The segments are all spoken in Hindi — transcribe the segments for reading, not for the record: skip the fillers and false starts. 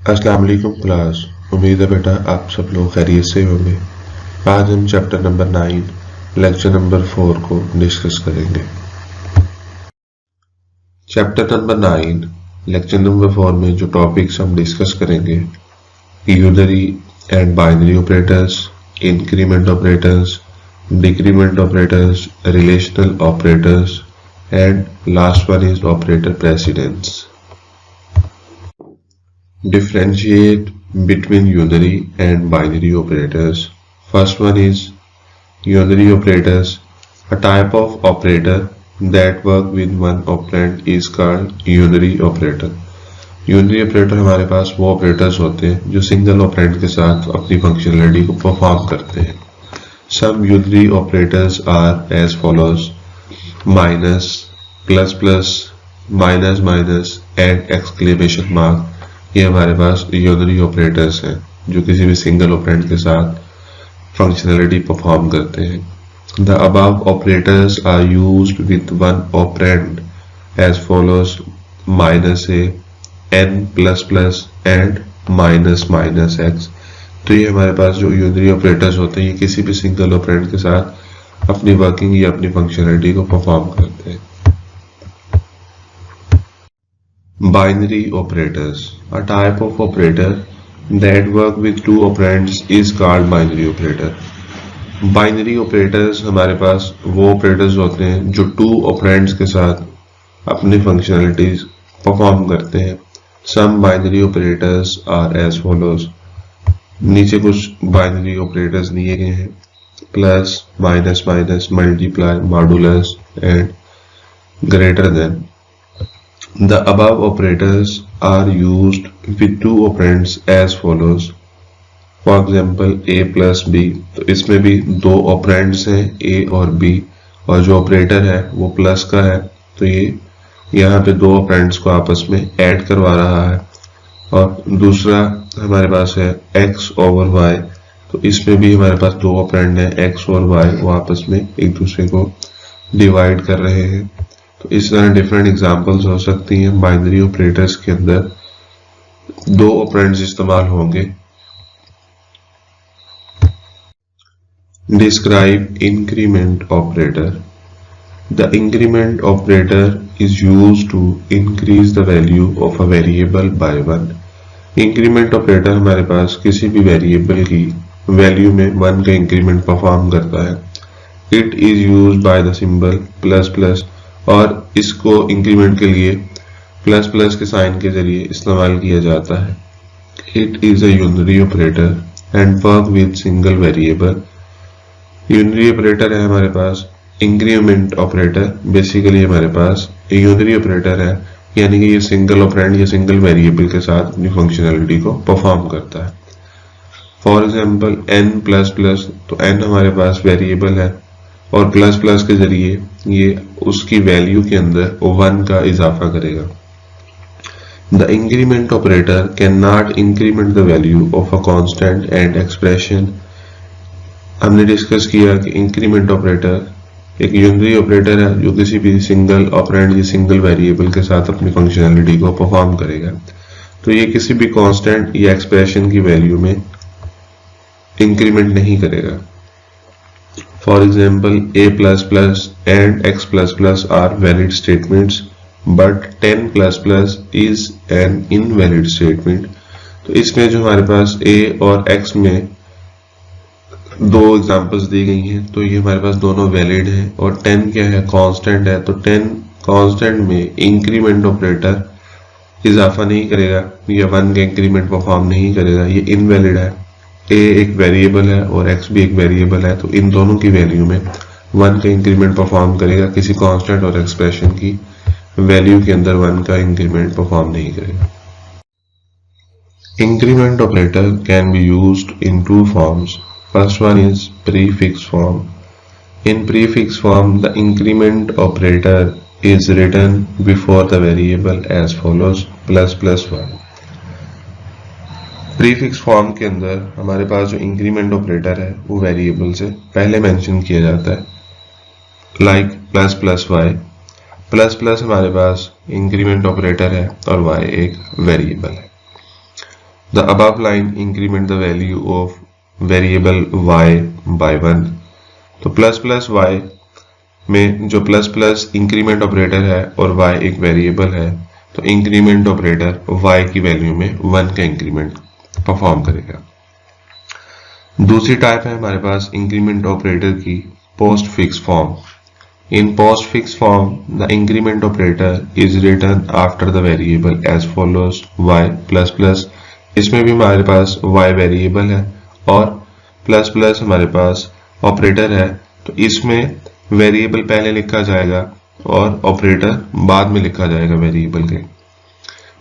अस्सलाम वालेकुम क्लास। उम्मीद है बेटा आप सब लोग खैरियत से होंगे। आज हम चैप्टर नंबर 9 लेक्चर नंबर 4 को डिस्कस करेंगे। चैप्टर नंबर 9 लेक्चर नंबर 4 में जो टॉपिक्स हम डिस्कस करेंगे, unary and binary operators, increment operators, decrement operators, relational operators and last one is operator precedence. Differentiate between unary and binary operators. First one is unary operators. A type of operator that work with one operand is called unary operator. Unary operator हमारे पास वो ऑपरेटर्स होते हैं जो सिंगल ऑपरेंड के साथ अपनी फंक्शनलिटी को परफॉर्म करते हैं। Some unary operators are as follows: minus, plus plus, minus minus and exclamation mark। ये हमारे पास यूनरी ऑपरेटर्स हैं जो किसी भी सिंगल ऑपरेंड के साथ फंक्शनलिटी परफॉर्म करते हैं। The above operators are used with one operand as follows: minus A, N plus plus and minus minus X. तो ये हमारे पास जो यूनरी ऑपरेटर्स होते हैं ये किसी भी सिंगल ऑपरेंड के साथ अपनी वर्किंग या अपनी फंक्शनलिटी को परफॉर्म करते हैं। Binary operators. A type of operator that work with two operands is called binary operator. Binary operators हमारे पास वो ऑपरेटर्स होते हैं जो टू ऑपरेंड्स के साथ अपनी फंक्शनलिटीज परफॉर्म करते हैं। Some binary operators are as follows. नीचे कुछ बाइनरी ऑपरेटर्स दिए गए हैं: plus, minus minus, multiply, modulus and greater than. The above operators are used with two operands as follows. For example, a plus b। तो इसमें भी दो ऑपरेंड्स हैं a और b, और जो ऑपरेटर है वो प्लस का है, तो ये यहाँ पे दो ऑपरेंड्स को आपस में ऐड करवा रहा है। और दूसरा हमारे पास है x ओवर y। तो इसमें भी हमारे पास दो ऑपरेंड हैं x और y, वो आपस में एक दूसरे को डिवाइड कर रहे हैं। तो इस तरह डिफरेंट एग्जांपल्स हो सकती हैं। बाइनरी ऑपरेटर्स के अंदर दो ऑपरेंड्स इस्तेमाल होंगे। Describe increment operator. The increment operator is used to increase the value of a variable by one. Increment operator हमारे पास किसी भी वेरिएबल की वैल्यू में वन का इंक्रीमेंट परफॉर्म करता है। It is used by the symbol plus plus, और इसको इंक्रीमेंट के लिए प्लस प्लस के साइन के जरिए इस्तेमाल किया जाता है। It is a unary operator and work with single variable. Unary operator है हमारे पास। इंक्रीमेंट ऑपरेटर बेसिकली हमारे पास यूनरी ऑपरेटर है, यानी कि ये सिंगल ऑपरेंड या सिंगल वेरिएबल के साथ अपनी फंक्शनलिटी को परफॉर्म करता है। For example N plus plus, तो एन हमारे पास वेरिएबल है और प्लस प्लस के जरिए ये उसकी वैल्यू के अंदर वन का इजाफा करेगा। The increment operator can not increment the value of a constant and expression. हमने डिस्कस किया कि इंक्रीमेंट ऑपरेटर एक यूनरी ऑपरेटर है जो किसी भी सिंगल ऑपरेंड या सिंगल वेरिएबल के साथ अपनी फंक्शनलिटी को परफॉर्म करेगा। तो ये किसी भी कांस्टेंट या एक्सप्रेशन की वैल्यू में इंक्रीमेंट नहीं करेगा। For example, a plus plus and x plus plus are valid statements, but 10 plus plus is an invalid statement. तो इसमें जो हमारे पास a और x में दो एग्जांपल्स दी गई हैं, तो ये हमारे पास दोनों वैलिड हैं। और 10 क्या है? कांस्टेंट है। तो 10 कांस्टेंट में इंक्रीमेंट ऑपरेटर इजाफा नहीं करेगा या वन का इंक्रीमेंट परफॉर्म नहीं करेगा, ये इनवैलिड है। a एक वेरिएबल है और x भी एक वेरिएबल है, तो इन दोनों की वैल्यू में वन का इंक्रीमेंट परफॉर्म करेगा, किसी कांस्टेंट और एक्सप्रेशन की वैल्यू के अंदर वन का इंक्रीमेंट परफॉर्म नहीं करेगा। Increment operator can be used in two forms. First one is prefix form. In prefix form the increment operator is written before the variable as follows: plus plus one. Prefix form के अंदर हमारे पास जो इंक्रीमेंट ऑपरेटर है वो वेरिएबल से पहले मेंशन किया जाता है, like plus plus Y. Plus plus हमारे पास इंक्रीमेंट ऑपरेटर है और y एक वेरिएबल है। The above line increment the value of variable y by 1। तो प्लस प्लस y में जो प्लस प्लस इंक्रीमेंट ऑपरेटर है और y एक वेरिएबल है, तो इंक्रीमेंट ऑपरेटर y की वैल्यू में 1 का इंक्रीमेंट परफॉर्म करेगा। दूसरी टाइप है हमारे पास इंक्रीमेंट ऑपरेटर की postfix form. In postfix form the increment operator is written after the variable as follows y plus plus. इसमें भी हमारे पास y वेरिएबल है और प्लस प्लस हमारे पास ऑपरेटर है, तो इसमें वेरिएबल पहले लिखा जाएगा और ऑपरेटर बाद में लिखा जाएगा वेरिएबल के।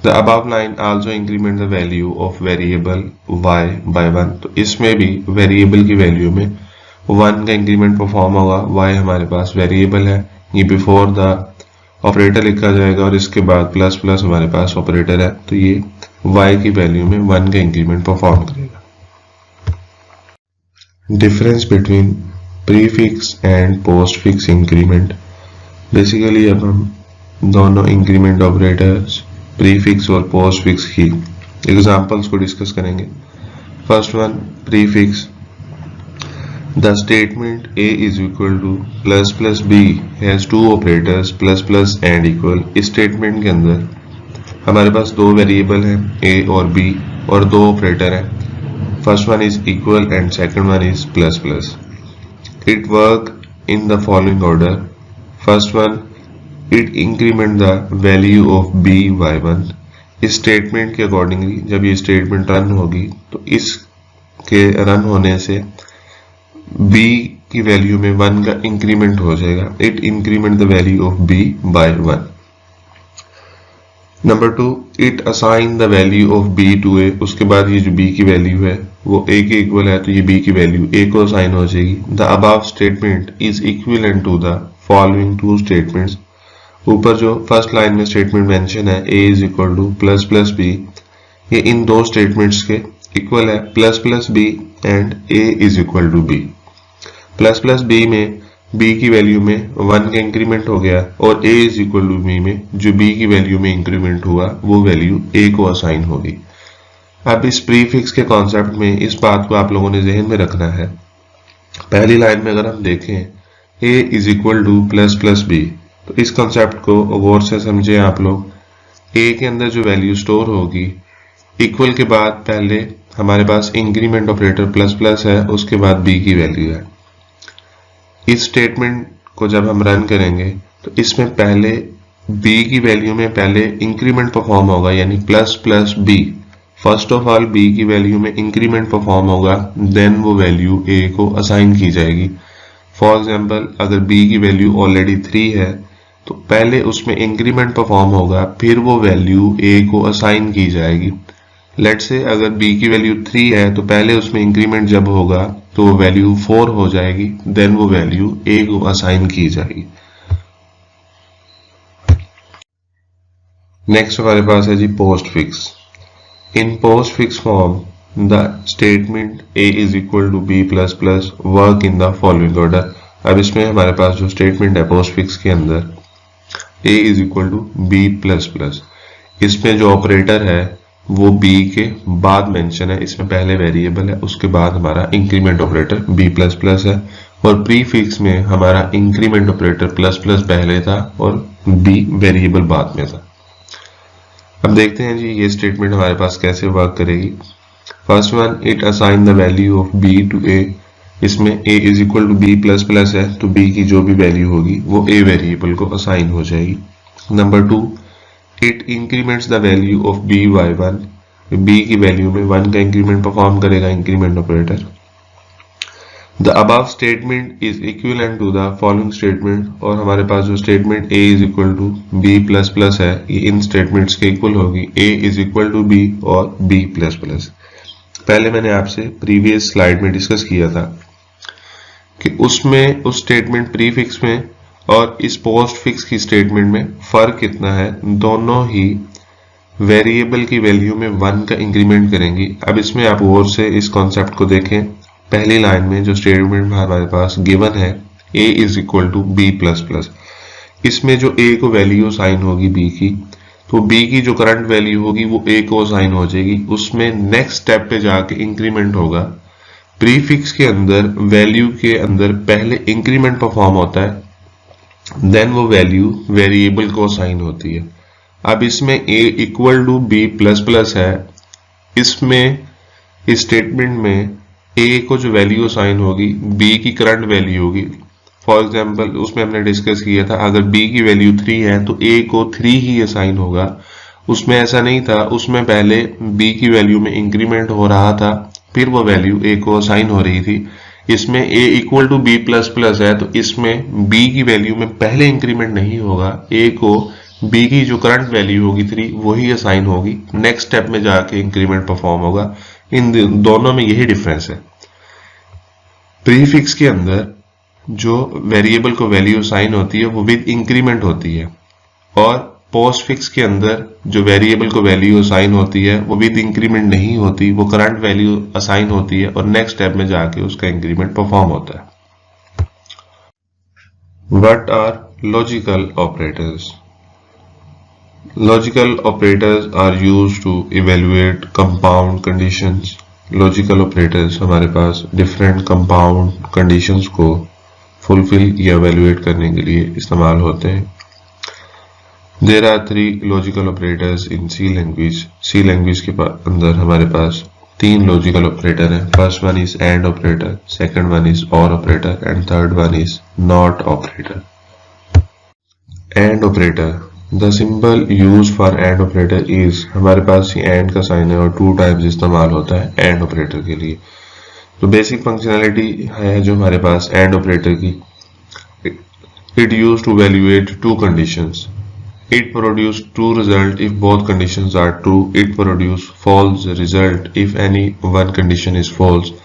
The above line also increment the value of variable y by 1। तो इसमें भी वेरिएबल की वैल्यू में 1 का इंक्रीमेंट परफॉर्म होगा। y हमारे पास वेरिएबल है, ये बिफोर द ऑपरेटर लिखा जाएगा और इसके बाद प्लस प्लस हमारे पास ऑपरेटर है, तो ये y की वैल्यू में 1 का इंक्रीमेंट परफॉर्म करेगा। Difference between prefix and postfix increment. Basically अब हम दोनों इंक्रीमेंट ऑपरेटर्स प्रीफिक्स और पोस्ट फिक्स की एग्जांपल्स को डिस्कस करेंगे। First one, prefix. The statement a is equal to plus plus b has two operators plus plus and equal. इस स्टेटमेंट के अंदर हमारे पास दो वेरिएबल हैं a और b और दो ऑपरेटर हैं। First one is equal and second one is plus plus. It work in the following order. First one, it increment the value of b by 1। इस स्टेटमेंट के अकॉर्डिंगली जब ये स्टेटमेंट रन होगी तो इसके रन होने से b की वैल्यू में 1 का इंक्रीमेंट हो जाएगा। It increment the value of b by 1। Number 2, it assign the value of b to a। उसके बाद ये जो b की वैल्यू है वो a के इक्वल है, तो ये b की वैल्यू a को असाइन हो जाएगी। The above statement is equivalent to the following two statements. ऊपर जो फर्स्ट लाइन में स्टेटमेंट मेंशन है a is equal to plus plus b, ये इन दो स्टेटमेंट्स के इक्वल है, plus plus b and a is equal to b। Plus plus b में b की वैल्यू में 1 का इंक्रीमेंट हो गया और a is equal to b में जो b की वैल्यू में इंक्रीमेंट हुआ वो वैल्यू a को असाइन होगी। अब इस प्रीफिक्स के कॉन्सेप्ट में इस बात को आप लोगों ने जहन में रखना है। पहली लाइन में अगर हम देखें a is equal to plus plus b, तो इस कॉन्सेप्ट को गौर से समझे आप लोग। a के अंदर जो वैल्यू स्टोर होगी, इक्वल के बाद पहले हमारे पास इंक्रीमेंट ऑपरेटर प्लस प्लस है, उसके बाद b की वैल्यू है। इस स्टेटमेंट को जब हम रन करेंगे तो इसमें पहले b की वैल्यू में पहले इंक्रीमेंट परफॉर्म होगा, यानी plus plus b। First of all b की वैल्यू में इंक्रीमेंट परफॉर्म होगा, देन वो वैल्यू a को असाइन की जाएगी। फॉर एग्जाम्पल, अगर b की वैल्यू ऑलरेडी 3 है तो पहले उसमें इंक्रीमेंट परफॉर्म होगा, फिर वो वैल्यू a को असाइन की जाएगी। लेट से अगर b की वैल्यू 3 है तो पहले उसमें इंक्रीमेंट जब होगा तो वो वैल्यू 4 हो जाएगी, देन वो वैल्यू a को असाइन की जाएगी। नेक्स्ट हमारे पास है जी postfix. In postfix form the statement a is equal to b plus plus work in the following order. अब इसमें हमारे पास जो स्टेटमेंट है पोस्ट फिक्स के अंदर a is equal to b plus plus, इसमें जो ऑपरेटर है वो b के बाद मेंशन है, इसमें पहले वेरिएबल है, उसके बाद हमारा increment operator b plus plus है, और प्रीफिक्स में हमारा इंक्रीमेंट ऑपरेटर प्लस प्लस पहले था और b वेरिएबल बाद में था। अब देखते हैं जी ये स्टेटमेंट हमारे पास कैसे वर्क करेगी। First one, it assign the value of b to a। इसमें a is equal to b plus plus है, तो b की जो भी वैल्यू होगी वो a वेरिएबल को असाइन हो जाएगी। Number 2, it increments the value of b by 1। b की वैल्यू में 1 का इंक्रीमेंट परफॉर्म करेगा increment operator. The above statement is equivalent to the following statement, और हमारे पास जो statement a is equal to b plus plus है ये इन स्टेटमेंट्स के इक्वल होगी, a is equal to b और b प्लस प्लस। पहले मैंने आपसे प्रीवियस स्लाइड में डिस्कस किया था कि उसमें उस स्टेटमेंट प्रीफिक्स में और इस पोस्ट फिक्स की स्टेटमेंट में फर्क कितना है। दोनों ही वेरिएबल की वैल्यू में 1 का इंक्रीमेंट करेंगी। अब इसमें आप गौर से इस कॉन्सेप्ट को देखें। पहली लाइन में जो स्टेटमेंट हमारे पास गिवन है a is equal to b plus plus, इसमें जो a को वैल्यू साइन होगी b की, तो b की जो करंट वैल्यू होगी वो a को असाइन हो जाएगी, उसमें नेक्स्ट स्टेप पे जाके इंक्रीमेंट होगा। प्रीफिक्स के अंदर वैल्यू के अंदर पहले इंक्रीमेंट परफॉर्म होता है, देन वो वैल्यू वेरिएबल को असाइन होती है। अब इसमें a equal to b plus plus है, इसमें इस स्टेटमेंट में a को जो वैल्यू असाइन होगी b की करंट वैल्यू होगी। फॉर एग्जांपल उसमें हमने डिस्कस किया था अगर b की वैल्यू 3 है तो a को 3 ही असाइन होगा। उसमें ऐसा नहीं था, उसमें पहले b की वैल्यू में इंक्रीमेंट हो रहा था, फिर वो वैल्यू a को असाइन हो रही थी। इसमें a equal to b plus plus है तो इसमें b की वैल्यू में पहले इंक्रीमेंट नहीं होगा, a को b की जो करंट वैल्यू होगी 3 वही असाइन होगी, नेक्स्ट स्टेप में जाके इंक्रीमेंट परफॉर्म होगा। इन दोनों में यही डिफरेंस है। प्रीफिक्स के अंदर जो वेरिएबल को वैल्यू असाइन होती है वो विद इंक्रीमेंट होती है, और पोस्टफिक्स के अंदर जो वेरिएबल को वैल्यू असाइन होती है वो विद इंक्रीमेंट नहीं होती, वो करंट वैल्यू असाइन होती है और नेक्स्ट स्टेप में जाके उसका इंक्रीमेंट परफॉर्म होता है। What are logical operators? Logical operators are used to evaluate compound conditions. Logical operators हमारे पास different compound conditions को fulfill या evaluate करने के लिए इस्तेमाल होते हैं। There are 3 logical operators in C language. C language के अंदर हमारे पास 3 logical operator हैं। First one is AND operator, second one is OR operator and third one is NOT operator. AND operator, the symbol used for AND operator is, हमारे पास ये AND का साइन है और 2 टाइम्स इस्तेमाल होता है AND ऑपरेटर के लिए। तो बेसिक फंक्शनैलिटी है जो हमारे पास AND ऑपरेटर की, it used to evaluate 2 conditions. It produce true result if both conditions are true. It produce false result if any one condition is false.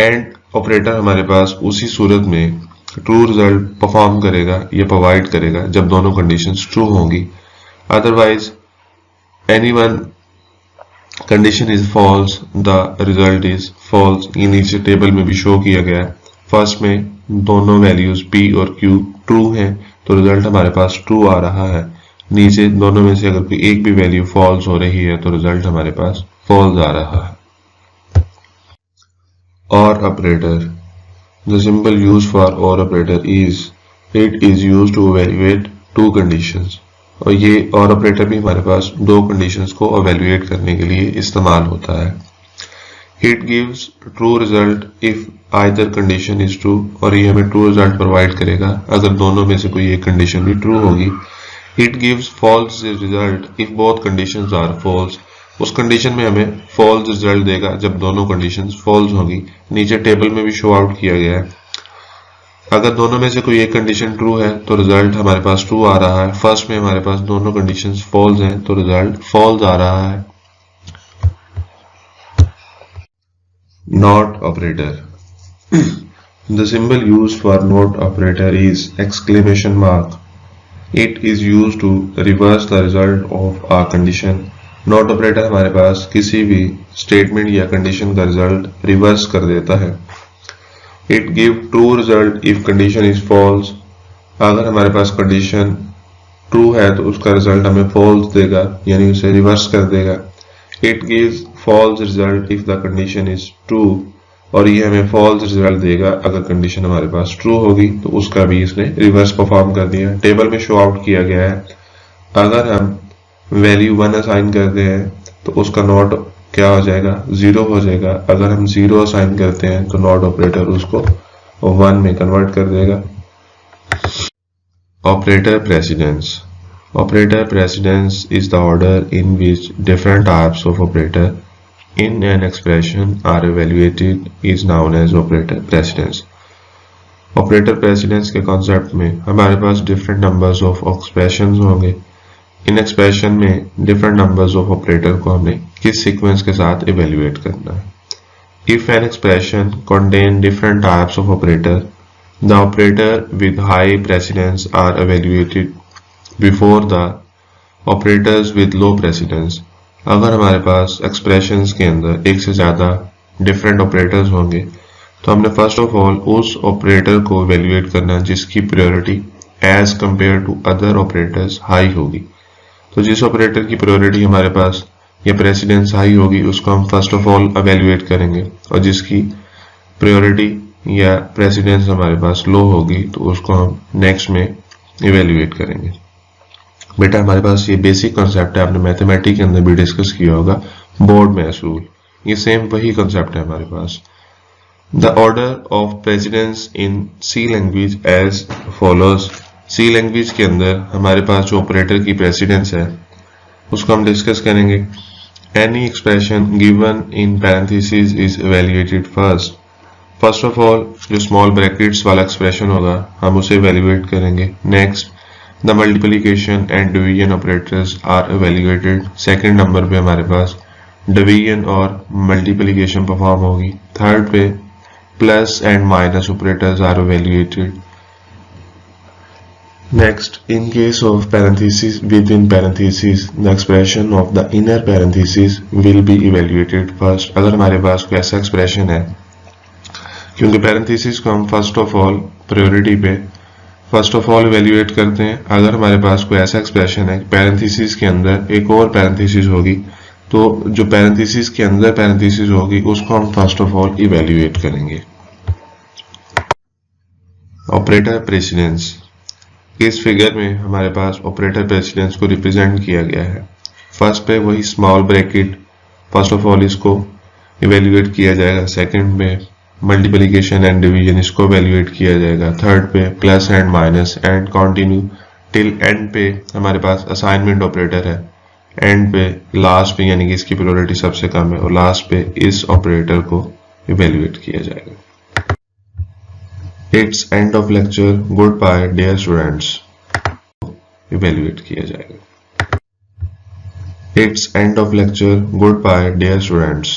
AND operator हमारे पास उसी सूरत में ट्रू रिजल्ट परफॉर्म करेगा या प्रोवाइड करेगा जब दोनों कंडीशंस ट्रू होंगी, otherwise any one condition is false the result is false. ये नीचे टेबल में भी शो किया गया है। फर्स्ट में दोनों वैल्यूज p और q ट्रू हैं तो रिजल्ट हमारे पास ट्रू आ रहा है, नीचे दोनों में से अगर कोई एक भी वैल्यू फॉल्स हो रही है तो रिजल्ट हमारे पास फॉल्स आ रहा है। और operator, the symbol used for OR operator is, it is used to evaluate 2 conditions. और ये OR operator भी हमारे पास 2 conditions को evaluate करने के लिए इस्तेमाल होता है। It gives true result if either condition is true, और ये हमें true result provide करेगा अगर दोनों में से कोई एक condition भी true होगी। It gives false result if both conditions are false, उस कंडीशन में हमें फॉल्स रिजल्ट देगा जब दोनों कंडीशंस फॉल्स होगी। नीचे टेबल में भी शो आउट किया गया है, अगर दोनों में से कोई एक कंडीशन ट्रू है तो रिजल्ट हमारे पास ट्रू आ रहा है। फर्स्ट में हमारे पास दोनों कंडीशंस फॉल्स हैं तो रिजल्ट फॉल्स आ रहा है। Not operator, the symbol used for not operator is exclamation mark. It is used to reverse the result of a condition. Not operator हमारे पास किसी भी स्टेटमेंट या कंडीशन का रिजल्ट रिवर्स कर देता है। It give true result if condition is false, अगर हमारे पास कंडीशन ट्रू है तो उसका रिजल्ट हमें फॉल्स देगा यानी उसे रिवर्स कर देगा। It gives false result if the condition is true, और ये हमें फॉल्स रिजल्ट देगा अगर कंडीशन हमारे पास ट्रू होगी तो उसका भी इसने रिवर्स परफॉर्म कर दिया। टेबल में शो आउट किया गया है, अगर हम वैल्यू 1 असाइन करते हैं तो उसका नॉट क्या हो जाएगा, 0 हो जाएगा। अगर हम 0 असाइन करते हैं तो नॉट ऑपरेटर उसको 1 में कन्वर्ट कर देगा। Operator precedence, operator precedence is the order in which different types of operator in an expression are evaluated is known as operator precedence. Operator precedence के कॉन्सेप्ट में हमारे पास different numbers of expressions होंगे। इन एक्सप्रेशन में different numbers of operator को हमने किस सीक्वेंस के साथ evaluate करना है। If an expression contain different types of operator, the operator with high precedence are evaluated before the operators with low precedence. अगर हमारे पास एक्सप्रेशंस के अंदर एक से ज़्यादा डिफरेंट ऑपरेटर्स होंगे तो हमने फर्स्ट ऑफ ऑल उस ऑपरेटर को इवेल्युएट करना जिसकी priority as compare to other operators high होगी। तो जिस ऑपरेटर की प्रायोरिटी हमारे पास या प्रेसिडेंस हाई होगी उसको हम फर्स्ट ऑफ ऑल एवेल्युएट करेंगे, और जिसकी प्रायोरिटी या प्रेसिडेंस हमारे पास लो होगी तो उसको हम नेक्स्ट में एवेल्युएट करेंगे। बेटा हमारे पास ये बेसिक कॉन्सेप्ट है, आपने मैथमेटिक्स के अंदर भी डिस्कस किया होगा, बोर्ड मैस रूल, ये सेम वही कॉन्सेप्ट है हमारे पास। The order of precedence in C language as follows. C language के अंदर हमारे पास जो ऑपरेटर की प्रेसिडेंस है उसको हम डिस्कस करेंगे। Any expression given in parenthesis is evaluated first. First of all जो स्मॉल ब्रैकेट्स वाला एक्सप्रेशन होगा हम उसे इवैल्यूएट करेंगे। Next the multiplication and division operators are evaluated. Second number पे हमारे पास डिवीजन और मल्टीप्लिकेशन परफॉर्म होगी। थर्ड पे plus and minus operators are evaluated. Next, in case of parentheses within parentheses, the expression of the inner parentheses will be evaluated first। अगर हमारे पास कोई ऐसा एक्सप्रेशन है, क्योंकि parentheses को हम फर्स्ट ऑफ ऑल प्रायोरिटी पे फर्स्ट ऑफ ऑल इवेल्युएट करते हैं। अगर हमारे पास कोई ऐसा एक्सप्रेशन है पैरेंथेसिस के अंदर एक और पैरेंथेसिस होगी, तो जो पैरेंथेसिस के अंदर पैरेंथेसिस होगी उसको हम फर्स्ट ऑफ ऑल इवेल्युएट करेंगे। ऑपरेटर प्रेसिडेंस, इस फिगर में हमारे पास ऑपरेटर प्रेसिडेंस को रिप्रेजेंट किया गया है। फर्स्ट पे वही small bracket, first of all इसको इवेल्युएट किया जाएगा। सेकंड पे मल्टीप्लिकेशन एंड डिवीजन, इसको इवेल्युएट किया जाएगा। थर्ड पे plus and minus and continue till and पे हमारे पास असाइनमेंट ऑपरेटर है। एंड पे लास्ट पे यानी कि इसकी प्रायोरिटी सबसे कम है और लास्ट पे इस ऑपरेटर को इवेल्युएट किया जाएगा। It's end of lecture. Goodbye, dear students. Evaluate किया जाएगा। It's end of lecture. Goodbye, dear students.